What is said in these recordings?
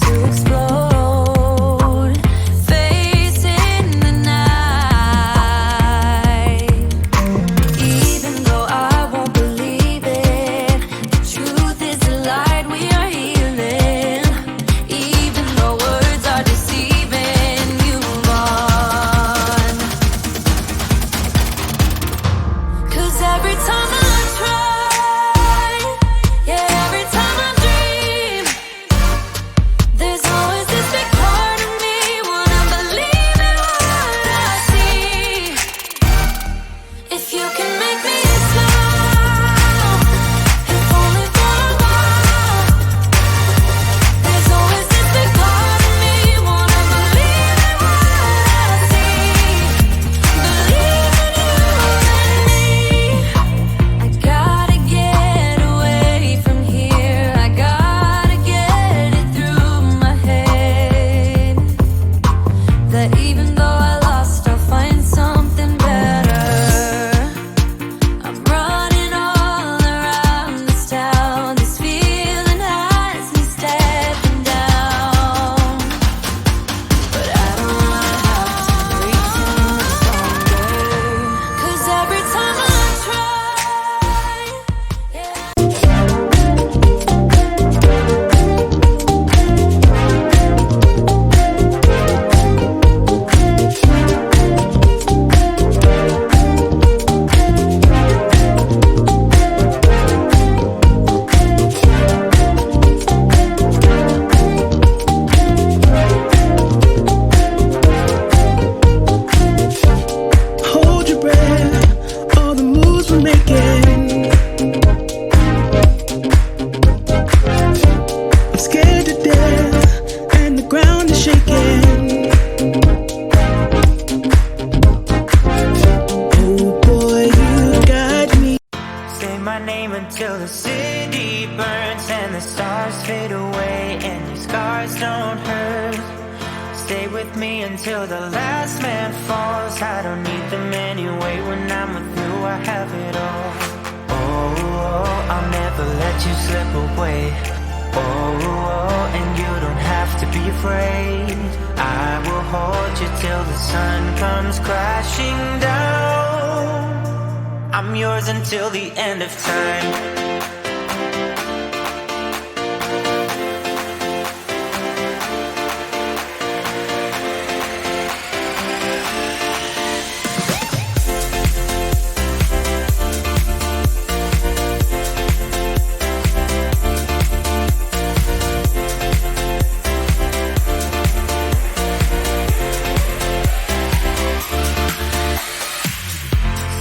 to explode, facing the night. Even though I won't believe it, the truth is the light we are healing. Even though words are deceiving, you move on. 'Cause every time I try, yeah, every time I dream, there's always this big part of me wanna believe in what I see. If you can make me smile, if only for a while, there's always this big part of me wanna believe in what I see. Believe in you and me. I gotta get away from here. I gotta get it through my head that even though I lost, I'll find something better. I'm running all around this town. This feeling has me stepping down, but I don't wanna have to break too much longer. 'Cause every time I try, yeah. Hold your breath, all the moves we're making. I'm scared to death, and the ground is shaking. Oh boy, you got me. Say my name until the city burns and the stars fade away and your scars don't hurt. Stay with me until the last man falls. I don't need them anyway. When I'm with you, I have it all. Oh, I'll never let you slip away. Oh, and you don't have to be afraid. I will hold you till the sun comes crashing down. I'm yours until the end of time.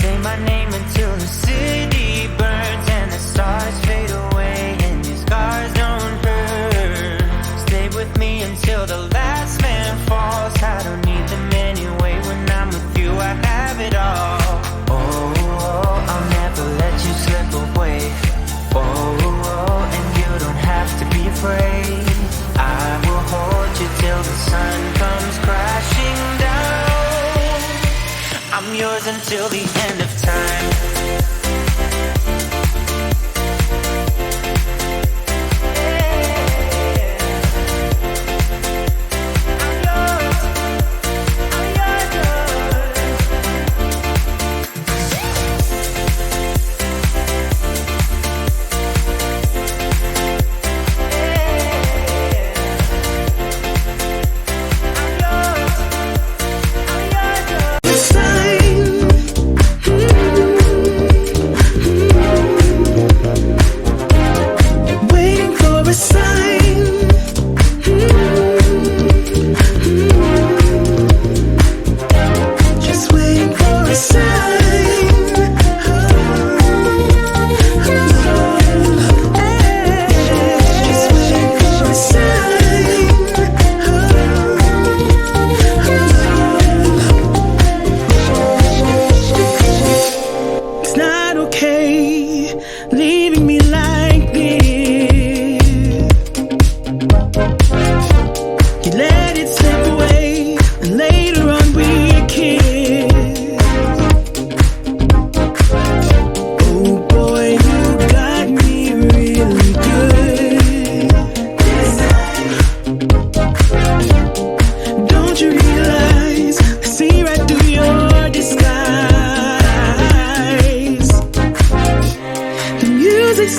Say my name until the city burns and the stars fade away and your scars don't hurt. Stay with me until the last man falls. I don't need them anyway. When I'm with you, I have it all. Oh, I'll never let you slip away. Oh, and you don't have to be afraid. I will hold you till the sun comes crashing down. I'm yours until the end of time.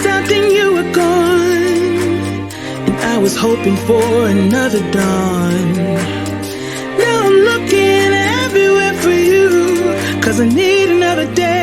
out, then you were gone, and I was hoping for another dawn. Now I'm looking everywhere for you, 'cause I need another day.